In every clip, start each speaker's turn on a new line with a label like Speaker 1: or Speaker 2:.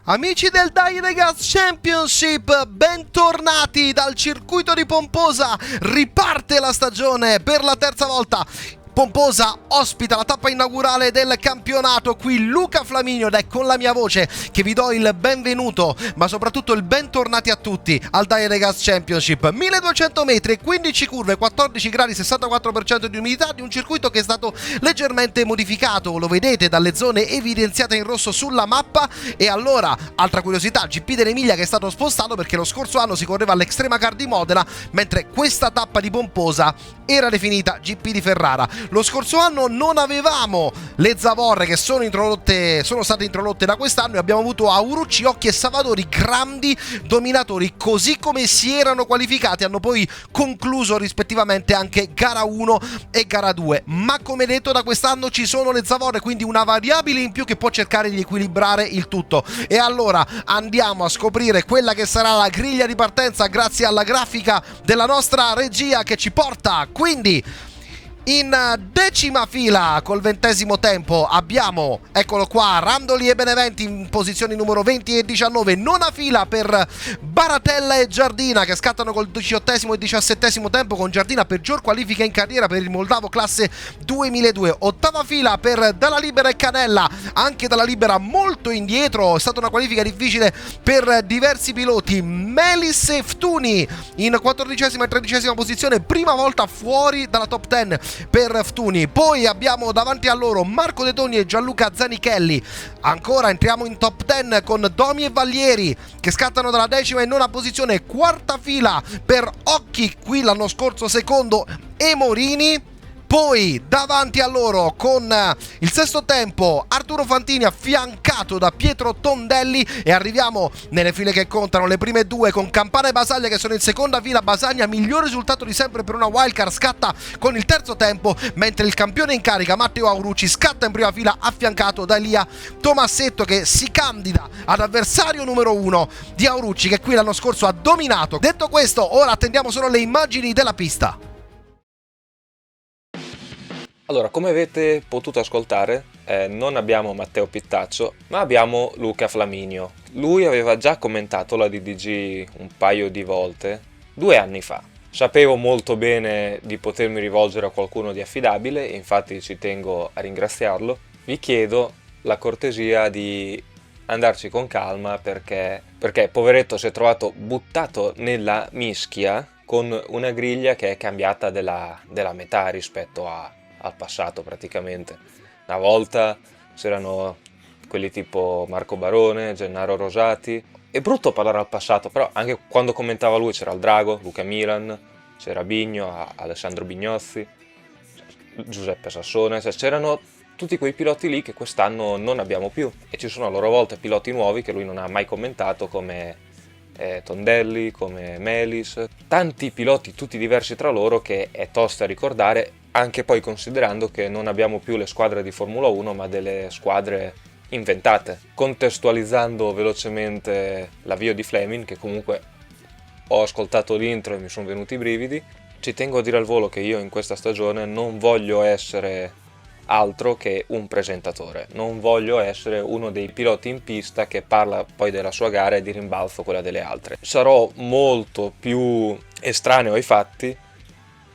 Speaker 1: Amici del Dai Ragazzi Championship, bentornati dal circuito di Pomposa. Riparte la stagione per la terza volta. Pomposa ospita la tappa inaugurale del campionato. Qui Luca Flaminio ed è con la mia voce che vi do il benvenuto, ma soprattutto il bentornati a tutti al Dai Ragazzi Championship. 1200 metri, 15 curve, 14 gradi, 64% di umidità, di un circuito che è stato leggermente modificato. Lo vedete dalle zone evidenziate in rosso sulla mappa. E allora, altra curiosità, GP dell'Emilia che è stato spostato perché lo scorso anno si correva all'Extrema Car di Modena, mentre questa tappa di Pomposa era definita GP di Ferrara. Lo scorso anno non avevamo le zavorre che sono state introdotte da quest'anno, e abbiamo avuto Aurucci, Occhi e Savadori, grandi dominatori, così come si erano qualificati. Hanno poi concluso rispettivamente anche gara 1 e gara 2, ma come detto da quest'anno ci sono le zavorre, quindi una variabile in più che può cercare di equilibrare il tutto. E allora andiamo a scoprire quella che sarà la griglia di partenza grazie alla grafica della nostra regia che ci porta quindi in decima fila col 20° tempo. Abbiamo, eccolo qua, Randoli e Beneventi in posizioni numero 20 e 19. Nona fila per Baratella e Giardina che scattano col 18° e 17° tempo, con Giardina peggior qualifica in carriera per il Moldavo classe 2002. Ottava fila per Dalla Libera e Canella, anche Dalla Libera molto indietro, è stata una qualifica difficile per diversi piloti. Melis e Ftuni in 14° e 13° posizione, prima volta fuori dalla top 10 per Ftuni. Poi abbiamo davanti a loro Marco De Toni e Gianluca Zanichelli. Ancora entriamo in top 10 con Domi e Vallieri che scattano dalla 10ª e 9ª posizione. Quarta fila per Occhi, qui l'anno scorso secondo, e Morini. Poi davanti a loro con il 6° tempo Arturo Fantini affiancato da Pietro Tondelli, e arriviamo nelle file che contano, le prime due, con Campana e Basaglia che sono in seconda fila. Basaglia miglior risultato di sempre per una wildcard, scatta con il 3° tempo, mentre il campione in carica Matteo Aurucci scatta in prima fila affiancato da Elia Tomassetto, che si candida ad avversario numero 1 di Aurucci, che qui l'anno scorso ha dominato. Detto questo, ora attendiamo solo le immagini della pista.
Speaker 2: Allora, come avete potuto ascoltare, non abbiamo Matteo Pittaccio, ma abbiamo Luca Flaminio. Lui aveva già commentato la DDG un paio di volte 2 anni fa. Sapevo molto bene di potermi rivolgere a qualcuno di affidabile, e infatti ci tengo a ringraziarlo. Vi chiedo la cortesia di andarci con calma perché poveretto si è trovato buttato nella mischia con una griglia che è cambiata della metà rispetto al passato praticamente. Una volta c'erano quelli tipo Marco Barone, Gennaro Rosati. È brutto parlare al passato, però anche quando commentava lui c'era il Drago, Luca Milan, c'era Bigno, Alessandro Bignozzi, Giuseppe Sassone, cioè c'erano tutti quei piloti lì che quest'anno non abbiamo più, e ci sono a loro volta piloti nuovi che lui non ha mai commentato, come Tondelli, come Melis, tanti piloti tutti diversi tra loro che è tosta ricordare, anche poi considerando che non abbiamo più le squadre di Formula 1 ma delle squadre inventate. Contestualizzando velocemente l'avvio di Fleming, che comunque ho ascoltato l'intro e mi sono venuti i brividi, ci tengo a dire al volo che io in questa stagione non voglio essere altro che un presentatore, non voglio essere uno dei piloti in pista che parla poi della sua gara e di rimbalzo quella delle altre. Sarò molto più estraneo ai fatti,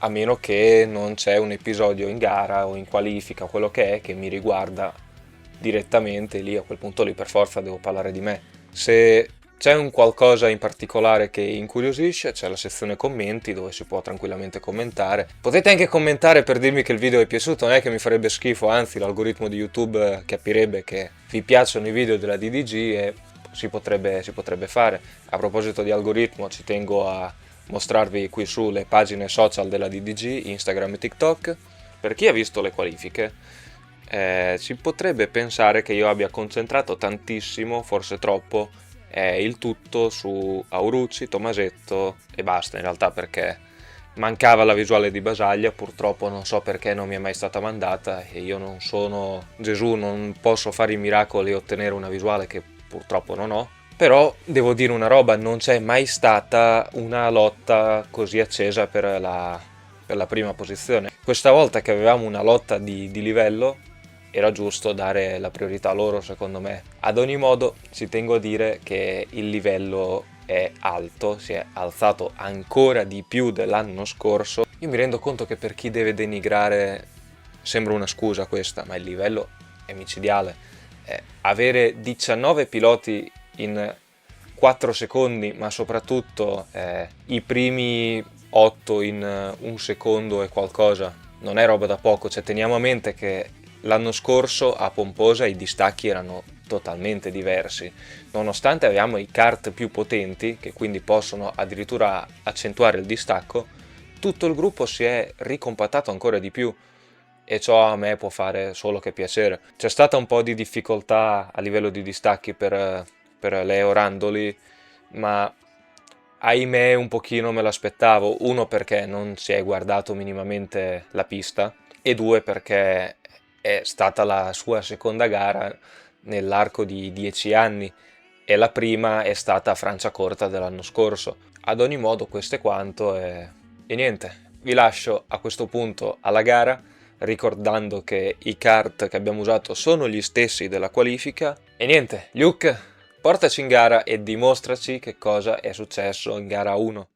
Speaker 2: a meno che non c'è un episodio in gara o in qualifica o quello che è che mi riguarda direttamente. Lì a quel punto lì per forza devo parlare di me. Se c'è un qualcosa in particolare che incuriosisce, c'è la sezione commenti dove si può tranquillamente commentare. Potete anche commentare per dirmi che il video è piaciuto, non è che mi farebbe schifo, anzi l'algoritmo di YouTube capirebbe che vi piacciono i video della DDG e si potrebbe fare. A proposito di algoritmo, ci tengo a mostrarvi qui su le pagine social della DDG, Instagram e TikTok. Per chi ha visto le qualifiche, si potrebbe pensare che io abbia concentrato tantissimo, forse troppo, il tutto su Aurucci, Tomasetto e basta, in realtà, perché mancava la visuale di Basaglia. Purtroppo non so perché non mi è mai stata mandata, e io non sono Gesù, non posso fare i miracoli e ottenere una visuale che purtroppo non ho. Però devo dire una roba, non c'è mai stata una lotta così accesa per la prima posizione. Questa volta che avevamo una lotta di livello era giusto dare la priorità a loro, secondo me. Ad ogni modo ci tengo a dire che il livello è alto, si è alzato ancora di più dell'anno scorso. Io mi rendo conto che per chi deve denigrare sembra una scusa questa, ma il livello è micidiale. Avere 19 piloti in 4 secondi, ma soprattutto i primi 8 in un secondo e qualcosa, non è roba da poco. Cioè, teniamo a mente che l'anno scorso a Pomposa i distacchi erano totalmente diversi, nonostante abbiamo i kart più potenti che quindi possono addirittura accentuare il distacco. Tutto il gruppo si è ricompattato ancora di più e ciò a me può fare solo che piacere. C'è stata un po' di difficoltà a livello di distacchi per Leo Randoli, ma ahimè un pochino me l'aspettavo. Uno, perché non si è guardato minimamente la pista, e due, perché è stata la sua seconda gara nell'arco di 10 anni e la prima è stata a Franciacorta dell'anno scorso. Ad ogni modo questo è quanto e niente, vi lascio a questo punto alla gara, ricordando che i kart che abbiamo usato sono gli stessi della qualifica. E niente, Luke, portaci in gara e dimostraci che cosa è successo in gara 1.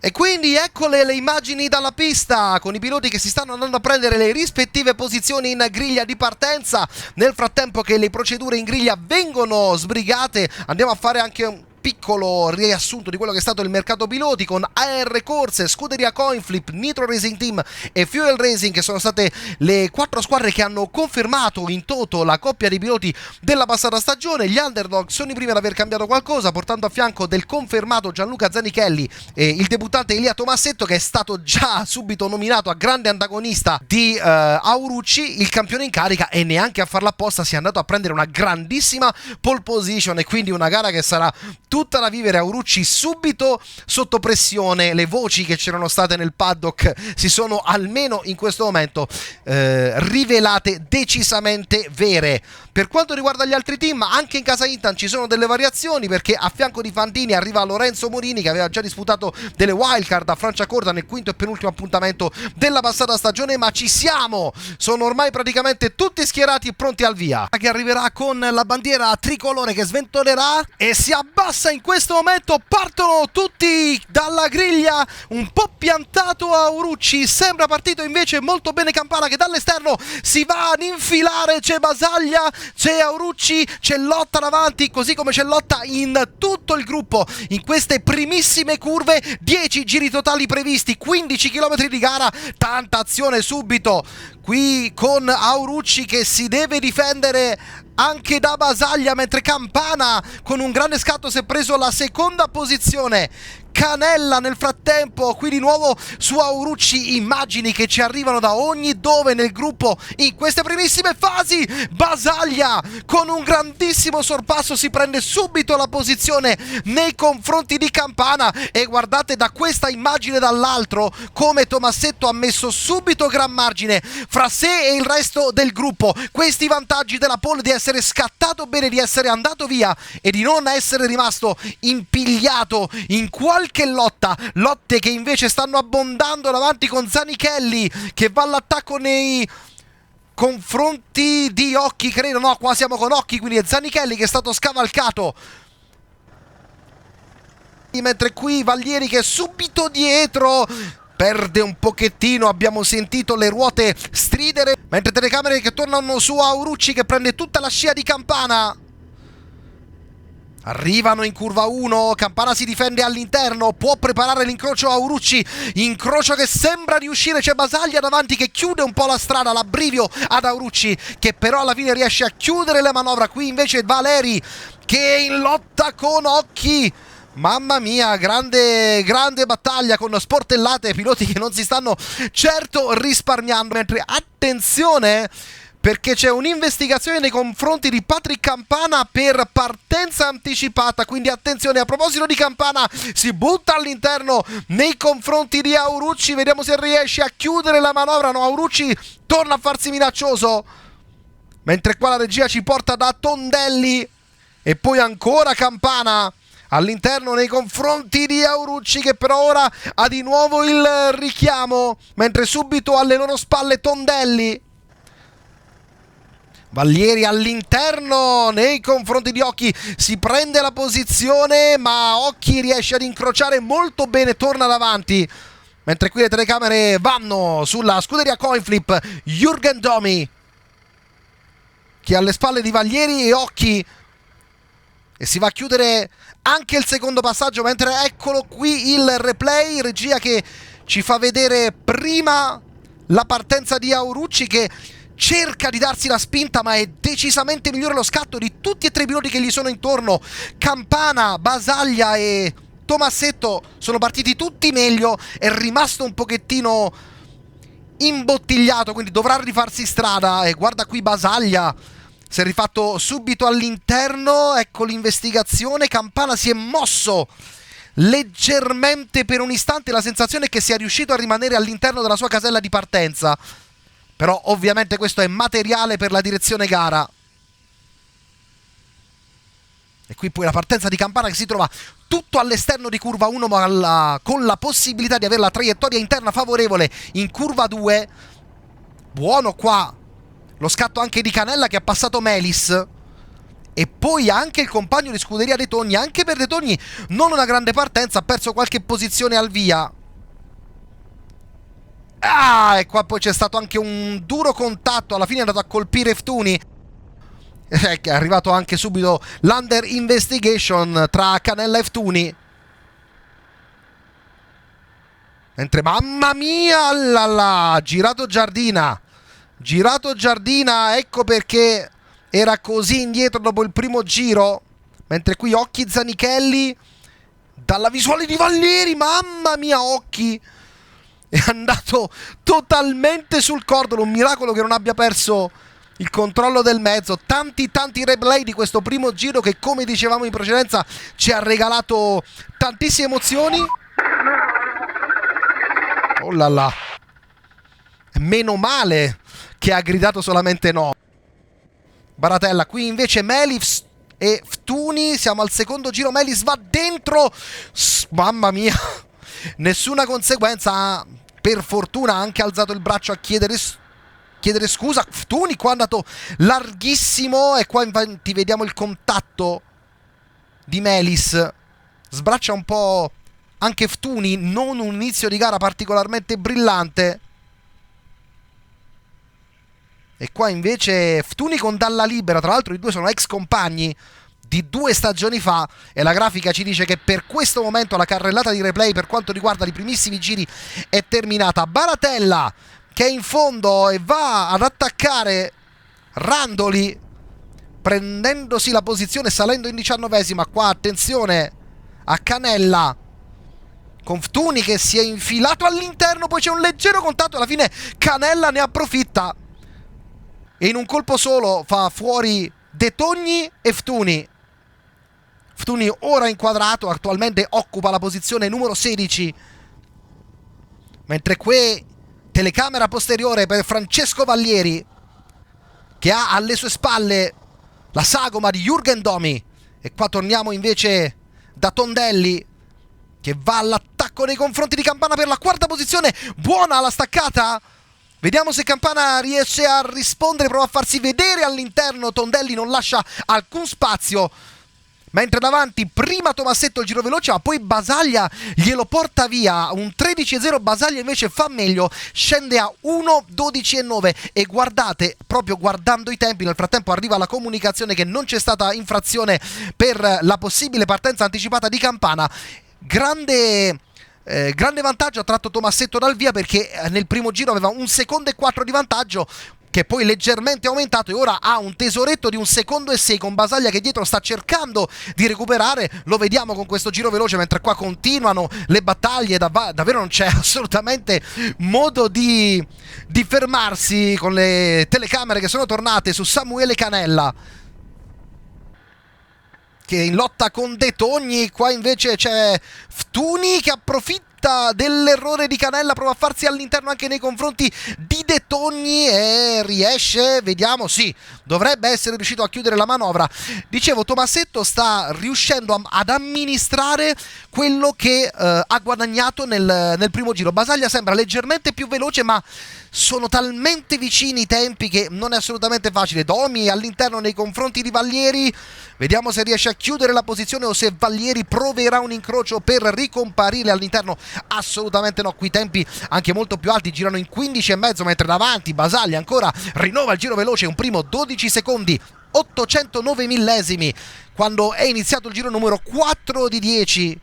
Speaker 1: E quindi eccole le immagini dalla pista, con i piloti che si stanno andando a prendere le rispettive posizioni in griglia di partenza. Nel frattempo che le procedure in griglia vengono sbrigate, andiamo a fare anche un piccolo riassunto di quello che è stato il mercato piloti, con AR Corse, Scuderia Coinflip, Nitro Racing Team e Fuel Racing, che sono state le 4 squadre che hanno confermato in toto la coppia di piloti della passata stagione. Gli underdog sono i primi ad aver cambiato qualcosa, portando a fianco del confermato Gianluca Zanichelli il debuttante Elia Tomassetto, che è stato già subito nominato a grande antagonista di Aurucci, il campione in carica, e neanche a farla apposta si è andato a prendere una grandissima pole position, e quindi una gara che sarà tutta da vivere. Aurucci subito sotto pressione, le voci che c'erano state nel paddock si sono, almeno in questo momento, rivelate decisamente vere. Per quanto riguarda gli altri team, anche in casa Intan ci sono delle variazioni, perché a fianco di Fantini arriva Lorenzo Morini, che aveva già disputato delle wildcard a Franciacorta nel quinto e penultimo appuntamento della passata stagione. Ma ci siamo, sono ormai praticamente tutti schierati e pronti al via, che arriverà con la bandiera tricolore che sventolerà e si abbassa in questo momento. Partono tutti dalla griglia, un po' piantato Aurucci, sembra partito invece molto bene Campana, che dall'esterno si va ad infilare. C'è Basaglia, c'è Aurucci, c'è lotta davanti, così come c'è lotta in tutto il gruppo in queste primissime curve. 10 giri totali previsti, 15 km di gara, tanta azione subito qui con Aurucci che si deve difendere anche da Basaglia, mentre Campana con un grande scatto si è preso la seconda posizione. Canella nel frattempo qui di nuovo su Aurucci, immagini che ci arrivano da ogni dove nel gruppo in queste primissime fasi. Basaglia con un grandissimo sorpasso si prende subito la posizione nei confronti di Campana, e guardate da questa immagine dall'altro come Tomassetto ha messo subito gran margine fra sé e il resto del gruppo. Questi vantaggi della pole, di essere scattato bene, di essere andato via e di non essere rimasto impigliato in qualche lotte che invece stanno abbondando davanti, con Zanichelli che va all'attacco nei confronti di Occhi, credo, no, qua siamo con Occhi, quindi è Zanichelli che è stato scavalcato, mentre qui Vallieri che è subito dietro perde un pochettino. Abbiamo sentito le ruote stridere, mentre telecamere che tornano su Aurucci che prende tutta la scia di Campana. Arrivano in curva 1, Campana si difende all'interno, può preparare l'incrocio Aurucci, incrocio che sembra riuscire, c'è Basaglia davanti che chiude un po' la strada, l'abbrivio ad Aurucci, che però alla fine riesce a chiudere la manovra. Qui invece Valeri che è in lotta con Occhi. Mamma mia, grande battaglia con sportellate, piloti che non si stanno certo risparmiando, mentre attenzione, perché c'è un'investigazione nei confronti di Patrick Campana per partenza anticipata, quindi attenzione. A proposito di Campana, si butta all'interno nei confronti di Aurucci, vediamo se riesce a chiudere la manovra. No, Aurucci torna a farsi minaccioso, mentre qua la regia ci porta da Tondelli, e poi ancora Campana all'interno nei confronti di Aurucci, che per ora ha di nuovo il richiamo, mentre subito alle loro spalle Tondelli. Vallieri all'interno nei confronti di Occhi, si prende la posizione ma Occhi riesce ad incrociare molto bene, torna davanti, mentre qui le telecamere vanno sulla scuderia Coinflip. Jürgen Domi che è alle spalle di Vallieri e Occhi, e si va a chiudere anche il secondo passaggio, mentre eccolo qui il replay, regia che ci fa vedere prima la partenza di Aurucci che cerca di darsi la spinta, ma è decisamente migliore lo scatto di tutti e tre i piloti che gli sono intorno. Campana, Basaglia e Tomasetto sono partiti tutti meglio, è rimasto un pochettino imbottigliato, quindi dovrà rifarsi strada. E guarda qui Basaglia, si è rifatto subito all'interno, ecco l'investigazione. Campana si è mosso leggermente per un istante, la sensazione è che sia riuscito a rimanere all'interno della sua casella di partenza, però ovviamente questo è materiale per la direzione gara. E qui poi la partenza di Campana che si trova tutto all'esterno di curva 1 ma con la possibilità di avere la traiettoria interna favorevole in curva 2. Buono qua lo scatto anche di Canella che ha passato Melis, e poi anche il compagno di scuderia De Togni. Anche per De Togni non una grande partenza, ha perso qualche posizione al via. E qua poi c'è stato anche un duro contatto, alla fine è andato a colpire Ftuni. È arrivato anche subito l'under investigation tra Canella e Ftuni. Mentre, mamma mia, girato Giardina, ecco perché era così indietro dopo il primo giro. Mentre qui Occhi Zanichelli, dalla visuale di Vallieri, mamma mia, Occhi è andato totalmente sul cordolo, un miracolo che non abbia perso il controllo del mezzo. Tanti replay di questo primo giro che, come dicevamo in precedenza, ci ha regalato tantissime emozioni. Oh là là, meno male che ha gridato solamente no Baratella. Qui invece Melis e Ftuni, siamo al secondo giro, Melis va dentro, mamma mia, nessuna conseguenza. Per fortuna ha anche alzato il braccio a chiedere scusa. Ftuni qua è andato larghissimo, e qua infatti vediamo il contatto di Melis, sbraccia un po' anche Ftuni, non un inizio di gara particolarmente brillante. E qua invece Ftuni con Dalla Libera, tra l'altro i due sono ex compagni di 2 stagioni fa, e la grafica ci dice che per questo momento la carrellata di replay per quanto riguarda i primissimi giri è terminata. Baratella che è in fondo e va ad attaccare Randoli, prendendosi la posizione salendo in 19esima. Qua attenzione a Canella con Ftuni che si è infilato all'interno, poi c'è un leggero contatto, alla fine Canella ne approfitta e in un colpo solo fa fuori De Togni e Ftuni. Ftuni ora inquadrato, attualmente occupa la posizione numero 16, mentre qui telecamera posteriore per Francesco Vallieri che ha alle sue spalle la sagoma di Jürgen Domi. E qua torniamo invece da Tondelli che va all'attacco nei confronti di Campana per la quarta posizione. Buona la staccata, vediamo se Campana riesce a rispondere, prova a farsi vedere all'interno. Tondelli non lascia alcun spazio, mentre davanti prima Tomasetto il giro veloce, ma poi Basaglia glielo porta via. Un 13-0, Basaglia invece fa meglio, scende a 1-12-9. E guardate, proprio guardando i tempi, nel frattempo arriva la comunicazione che non c'è stata infrazione per la possibile partenza anticipata di Campana. Grande vantaggio ha tratto Tomasetto dal via, perché nel primo giro aveva 1 secondo e 4 di vantaggio, che poi leggermente aumentato, e ora ha un tesoretto di 1 secondo e 6 con Basaglia che dietro sta cercando di recuperare. Lo vediamo con questo giro veloce, mentre qua continuano le battaglie, davvero non c'è assolutamente modo di fermarsi, con le telecamere che sono tornate su Samuele Canella che in lotta con De Togni. Qua invece c'è Ftuni che approfitta approfitta dell'errore di Canella, prova a farsi all'interno anche nei confronti di De Togni e riesce, vediamo, sì, dovrebbe essere riuscito a chiudere la manovra. Dicevo, Tomasetto sta riuscendo ad amministrare quello che ha guadagnato nel primo giro. Basaglia sembra leggermente più veloce, ma sono talmente vicini i tempi che non è assolutamente facile. Domi all'interno nei confronti di Vallieri, vediamo se riesce a chiudere la posizione o se Vallieri proverà un incrocio per ricomparire all'interno. Assolutamente no, qui i tempi anche molto più alti, girano in 15,5, mentre davanti Basaglia ancora rinnova il giro veloce, un primo 12 secondi 809 millesimi quando è iniziato il giro numero 4 di 10.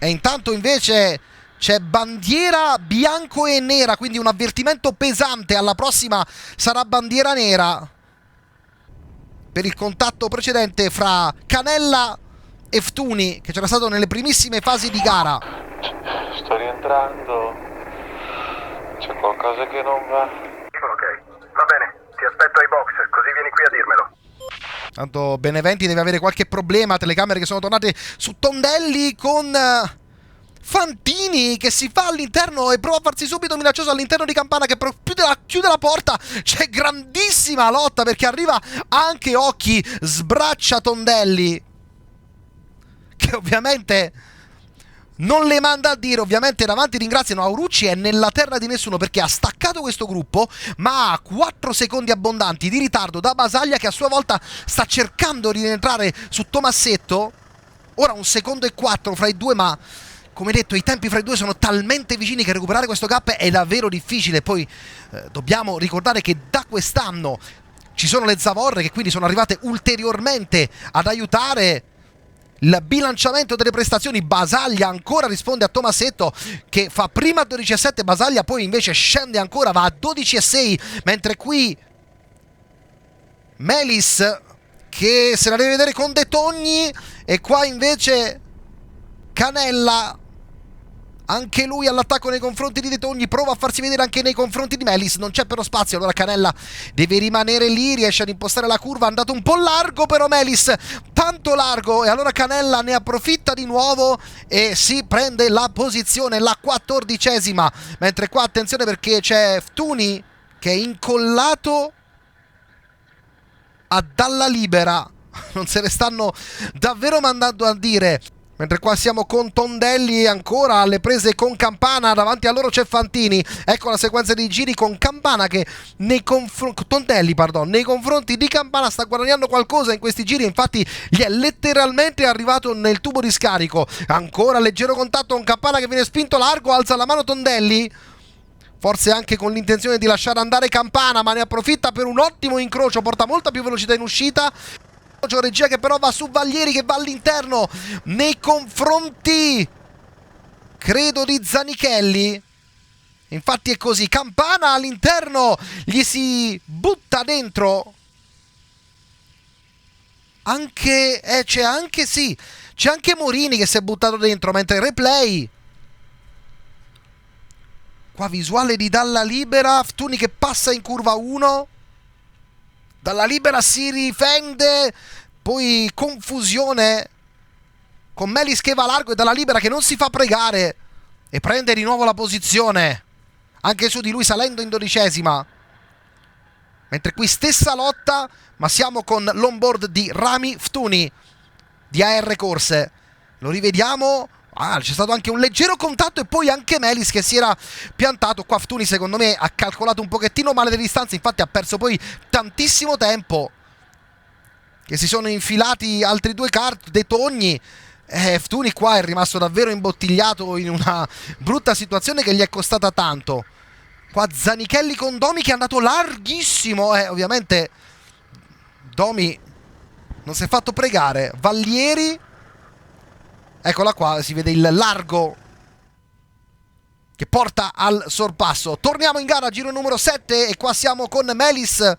Speaker 1: E intanto invece c'è bandiera bianco e nera, quindi un avvertimento pesante. Alla prossima sarà bandiera nera per il contatto precedente fra Canella e Ftuni, che c'era stato nelle primissime fasi di gara.
Speaker 3: Sto rientrando. C'è qualcosa che non va.
Speaker 4: Ok, va bene, ti aspetto ai box, così vieni qui a dirmelo.
Speaker 1: Tanto Beneventi deve avere qualche problema, telecamere che sono tornate su Tondelli con Fantini che si fa all'interno e prova a farsi subito minaccioso all'interno di Campana, che chiude la porta. C'è grandissima lotta perché arriva anche Occhi, sbraccia Tondelli, che ovviamente non le manda a dire. Ovviamente davanti ringraziano Aurucci, è nella terra di nessuno perché ha staccato questo gruppo, ma ha 4 secondi abbondanti di ritardo da Basaglia, che a sua volta sta cercando di rientrare su Tomasetto. Ora 1 secondo e 4 fra i due, ma come detto i tempi fra i due sono talmente vicini che recuperare questo gap è davvero difficile. Poi dobbiamo ricordare che da quest'anno ci sono le zavorre che quindi sono arrivate ulteriormente ad aiutare il bilanciamento delle prestazioni. Basaglia ancora risponde a Tomasetto che fa prima 12,7, Basaglia poi invece scende ancora, va a 12,6, mentre qui Melis che se la deve vedere con De Togni, e qua invece Canella, anche lui all'attacco nei confronti di De Togni, prova a farsi vedere anche nei confronti di Melis, non c'è però spazio, allora Canella deve rimanere lì, riesce ad impostare la curva, è andato un po' largo però Melis, tanto largo, e allora Canella ne approfitta di nuovo e si prende la posizione, la 14ª, mentre qua attenzione perché c'è Ftuni che è incollato a Dalla Libera, non se ne stanno davvero mandando a dire. Mentre qua siamo con Tondelli ancora alle prese con Campana, davanti a loro c'è Fantini. Ecco la sequenza di giri con Campana che Tondelli, nei confronti di Campana sta guadagnando qualcosa in questi giri, infatti gli è letteralmente arrivato nel tubo di scarico. Ancora leggero contatto con Campana che viene spinto largo, alza la mano Tondelli, forse anche con l'intenzione di lasciare andare Campana, ma ne approfitta per un ottimo incrocio, porta molta più velocità in uscita. Regia che però va su Vallieri che va all'interno nei confronti, credo, di Zanichelli. Infatti è così, Campana all'interno gli si butta dentro. Anche c'è anche Morini che si è buttato dentro, mentre replay qua visuale di Dalla Libera, Ftuni che passa in curva 1. Dalla Libera si difende, poi confusione con Melis che va largo e Dalla Libera che non si fa pregare e prende di nuovo la posizione anche su di lui salendo in 12ª. Mentre qui stessa lotta, ma siamo con l'onboard di Rami Ftuni di AR Corse. Lo rivediamo. C'è stato anche un leggero contatto e poi anche Melis che si era piantato. Qua Ftuni secondo me ha calcolato un pochettino male le distanze, infatti ha perso poi tantissimo tempo, che si sono infilati altri due kart. De Togni, Ftuni qua è rimasto davvero imbottigliato in una brutta situazione che gli è costata tanto. Qua Zanichelli con Domi che è andato larghissimo, ovviamente Domi non si è fatto pregare. Vallieri, eccola qua, si vede il largo che porta al sorpasso. Torniamo in gara, giro numero 7, e qua siamo con Melis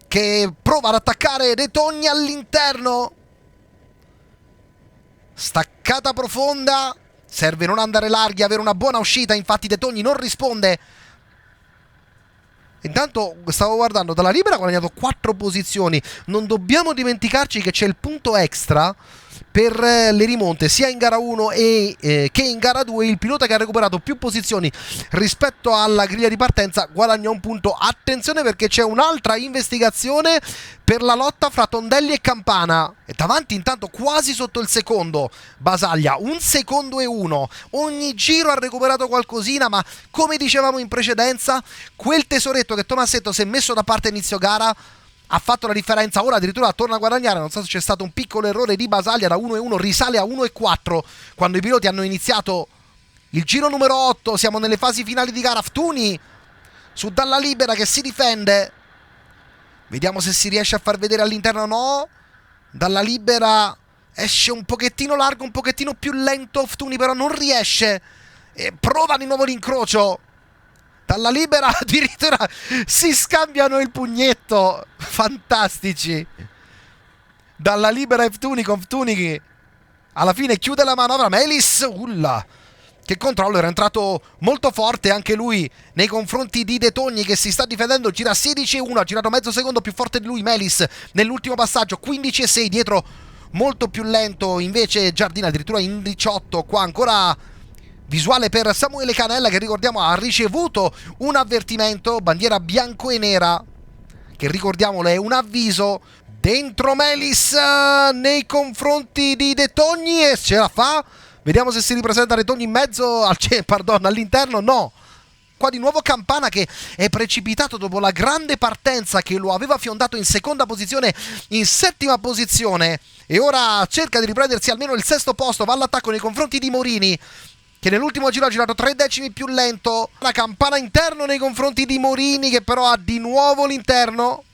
Speaker 1: che prova ad attaccare De Togni all'interno. Staccata profonda, serve non andare larghi, avere una buona uscita, infatti De Togni non risponde Intanto stavo guardando, Dalla Libera ha guadagnato 4 posizioni. Non dobbiamo dimenticarci che c'è il punto extra per le rimonte sia in gara 1 che in gara 2. Il pilota che ha recuperato più posizioni rispetto alla griglia di partenza guadagna un punto. Attenzione, perché c'è un'altra investigazione per la lotta fra Tondelli e Campana. E davanti intanto quasi sotto il secondo Basaglia, 1 secondo e 1. Ogni giro ha recuperato qualcosina, ma come dicevamo in precedenza, quel tesoretto che Tomasetto si è messo da parte a inizio gara ha fatto la differenza. Ora addirittura torna a guadagnare. Non so se c'è stato un piccolo errore di Basaglia. Da 1-1 risale a 1-4 quando i piloti hanno iniziato il giro numero 8. Siamo nelle fasi finali di gara. Ftuni su Dalla Libera che si difende. Vediamo se si riesce a far vedere all'interno. No, Dalla Libera esce un pochettino largo, un pochettino più lento. Ftuni però non riesce e prova di nuovo l'incrocio. Dalla Libera addirittura si scambiano il pugnetto. Fantastici. Dalla Libera e Ftuni, con Ftuni che alla fine chiude la manovra. Melis, che controllo, era entrato molto forte anche lui nei confronti di De Togni, che si sta difendendo. Gira 16-1, ha girato mezzo secondo più forte di lui Melis nell'ultimo passaggio. 15-6 dietro, molto più lento invece Giardina, addirittura in 18. Qua ancora visuale per Samuele Canella, che ricordiamo ha ricevuto un avvertimento, bandiera bianco e nera, che ricordiamolo è un avviso. Dentro Melis nei confronti di De Togni e ce la fa. Vediamo se si ripresenta De Togni in mezzo all'interno. No, qua di nuovo Campana che è precipitato dopo la grande partenza che lo aveva fiondato in seconda posizione, in settima posizione, e ora cerca di riprendersi almeno il sesto posto. Va all'attacco nei confronti di Morini, che nell'ultimo giro ha girato 3 decimi più lento. La Campana interno nei confronti di Morini, che però ha di nuovo l'interno.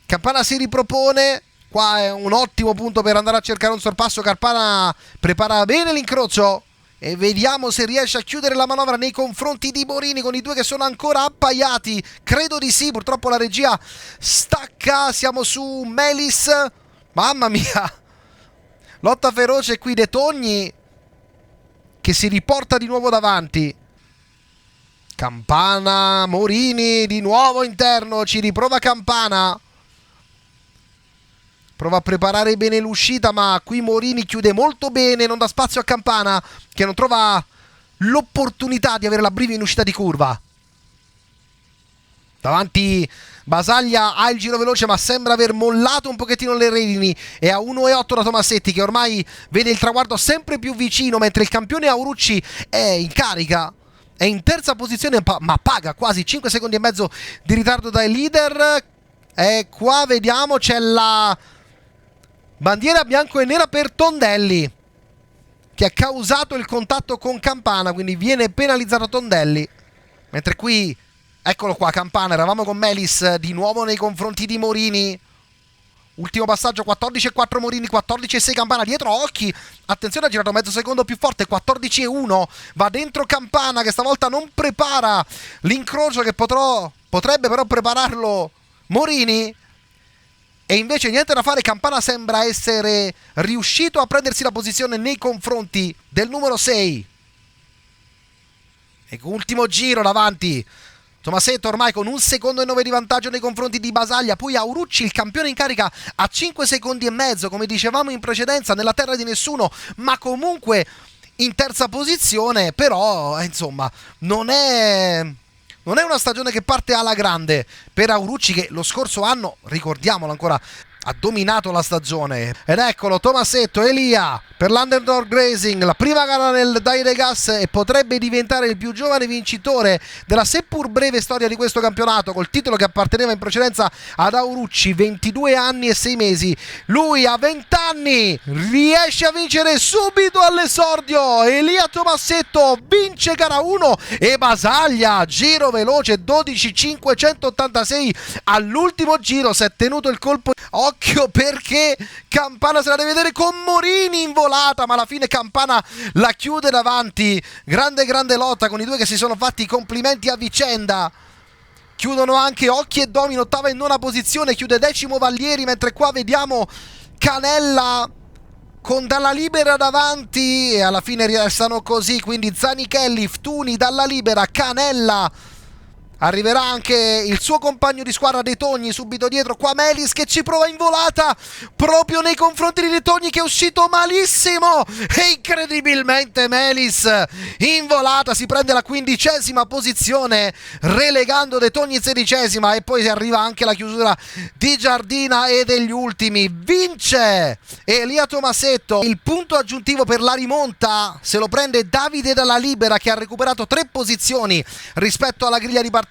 Speaker 1: Campana si ripropone. Qua è un ottimo punto per andare a cercare un sorpasso. Campana prepara bene l'incrocio e vediamo se riesce a chiudere la manovra nei confronti di Morini, con i due che sono ancora appaiati. Credo di sì, purtroppo la regia stacca. Siamo su Melis. Mamma mia, lotta feroce qui. De Togni che si riporta di nuovo davanti. Campana, Morini di nuovo interno, ci riprova Campana. Prova a preparare bene l'uscita, ma qui Morini chiude molto bene, non dà spazio a Campana, che non trova l'opportunità di avere l'abbrivio in uscita di curva. Davanti Basaglia ha il giro veloce, ma sembra aver mollato un pochettino le redini. È a 1,8 da Tomasetti, che ormai vede il traguardo sempre più vicino, mentre il campione Aurucci è in carica, è in terza posizione, ma paga quasi 5 secondi e mezzo di ritardo dai leader. E qua vediamo, c'è la bandiera bianco e nera per Tondelli, che ha causato il contatto con Campana, quindi viene penalizzato Tondelli. Mentre qui, eccolo qua, Campana, eravamo con Melis di nuovo nei confronti di Morini. Ultimo passaggio, 14,4 Morini, 14,6 Campana. Dietro Occhi, attenzione, ha girato mezzo secondo più forte, 14,1. Va dentro Campana, che stavolta non prepara l'incrocio che potrebbe però prepararlo Morini. E invece niente da fare, Campana sembra essere riuscito a prendersi la posizione nei confronti del numero 6. E ultimo giro davanti Tomasetto ormai con 1 secondo e 9 di vantaggio nei confronti di Basaglia. Poi Aurucci, il campione in carica, a 5 secondi e mezzo, come dicevamo in precedenza, nella terra di nessuno, ma comunque in terza posizione. Però insomma non è una stagione che parte alla grande per Aurucci, che lo scorso anno, ricordiamolo ancora, ha dominato la stagione. Ed eccolo Tomasetto, Elia per l'Underdog Racing, la prima gara nel Dyregas, e potrebbe diventare il più giovane vincitore della seppur breve storia di questo campionato, col titolo che apparteneva in precedenza ad Aurucci. 22 anni e 6 mesi, lui a 20 anni riesce a vincere subito all'esordio. Elia Tomasetto vince gara 1 e Basaglia giro veloce 12.586 all'ultimo giro, si è tenuto il colpo. Occhio, perché Campana se la deve vedere con Morini in volata, ma alla fine Campana la chiude davanti. Grande lotta con i due che si sono fatti i complimenti a vicenda. Chiudono anche Occhi e Domi in ottava e nona posizione, chiude decimo Vallieri, mentre qua vediamo Canella con Dalla Libera davanti, e alla fine restano così, quindi Zanichelli, Ftuni, Dalla Libera, Canella Arriverà anche il suo compagno di squadra De Togni subito dietro, qua Melis che ci prova in volata proprio nei confronti di De Togni che è uscito malissimo e incredibilmente Melis in volata si prende la 15ª posizione relegando De Togni 16ª e poi arriva anche la chiusura di Giardina e degli ultimi. Vince Elia Tomasetto, il punto aggiuntivo per la rimonta se lo prende Davide Dalla Libera che ha recuperato 3 posizioni rispetto alla griglia di partenza.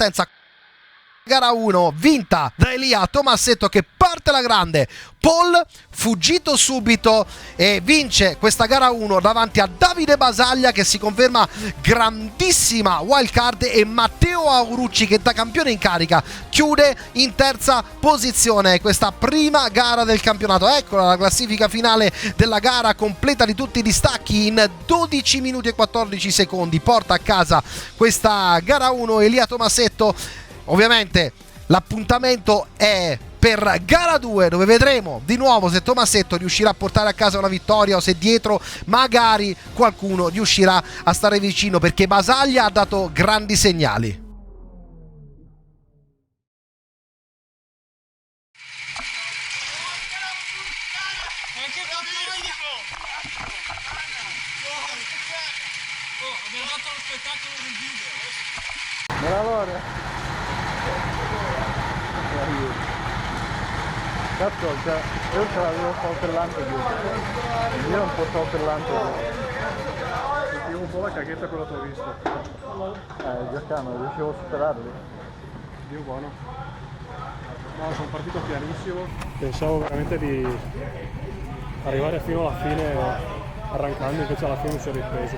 Speaker 1: Gara 1 vinta da Elia Tomasetto che parte alla grande, Paul fuggito subito e vince questa gara 1 davanti a Davide Basaglia che si conferma grandissima wildcard e Matteo Aurucci che da campione in carica chiude in terza posizione questa prima gara del campionato. Eccola la classifica finale della gara completa di tutti i distacchi in 12 minuti e 14 secondi, porta a casa questa gara 1 Elia Tomasetto. Ovviamente l'appuntamento è per gara 2 dove vedremo di nuovo se Tomasetto riuscirà a portare a casa una vittoria o se dietro magari qualcuno riuscirà a stare vicino perché Basaglia ha dato grandi segnali.
Speaker 5: Abbiamo fatto lo spettacolo del video.
Speaker 3: Bravo! Cazzo, cioè, io ce l'avevo saltellante giù. Io un po' saltellante giù. Sentivo un po' la caghetta quella che ho visto. Giacano, riuscivo a superarli. Dio buono. No, sono partito pianissimo. Pensavo veramente di arrivare fino alla fine arrancando, invece alla fine mi sono ripreso.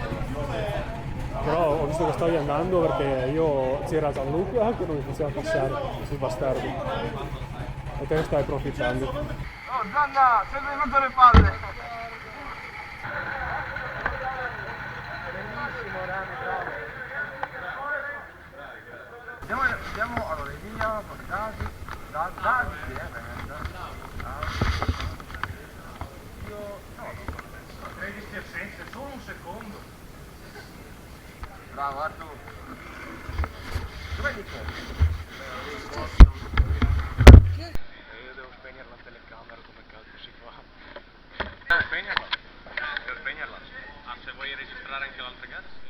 Speaker 3: Però ho visto che stavi andando perché c'era Gianluca che non mi faceva passare, questi bastardi. E te ne stai approfittando.
Speaker 4: Oh Zanna, sei venuto le palle! Bellissimo Rami, bravo! Andiamo allora, Elia, Dadi, io no, credi di stia senza, solo un secondo. Bravo Artur. Dov'è il fuoco? Io devo spegnere la telecamera, come cazzo si fa? Devo spegnerla? Devo spegnerla? Ah, se vuoi registrare anche l'altra gara? Sì.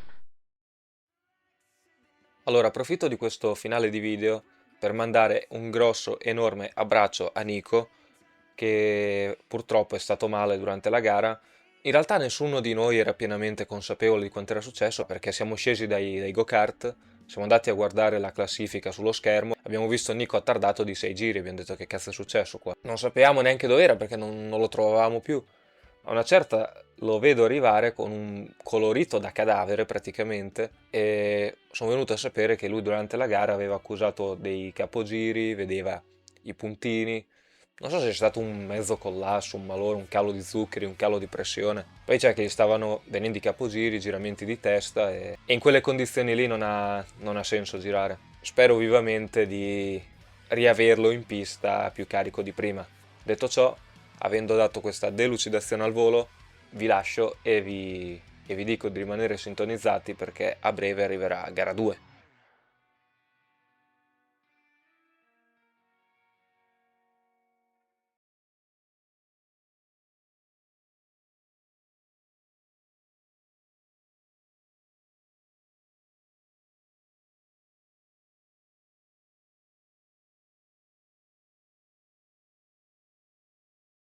Speaker 2: Allora, approfitto di questo finale di video per mandare un grosso, enorme abbraccio a Nico, che purtroppo è stato male durante la gara. In realtà nessuno di noi era pienamente consapevole di quanto era successo, perché siamo scesi dai go-kart, siamo andati a guardare la classifica sullo schermo, abbiamo visto Nico attardato di 6 giri, abbiamo detto che cazzo è successo qua. Non sapevamo neanche dove era perché non lo trovavamo più. A una certa lo vedo arrivare con un colorito da cadavere praticamente e sono venuto a sapere che lui durante la gara aveva accusato dei capogiri, vedeva i puntini. Non so se è stato un mezzo collasso, un malore, un calo di zuccheri, un calo di pressione. Poi c'è che gli stavano venendo i capogiri, giramenti di testa e in quelle condizioni lì non ha senso girare. Spero vivamente di riaverlo in pista più carico di prima. Detto ciò, avendo dato questa delucidazione al volo, vi lascio e vi dico di rimanere sintonizzati perché a breve arriverà gara 2.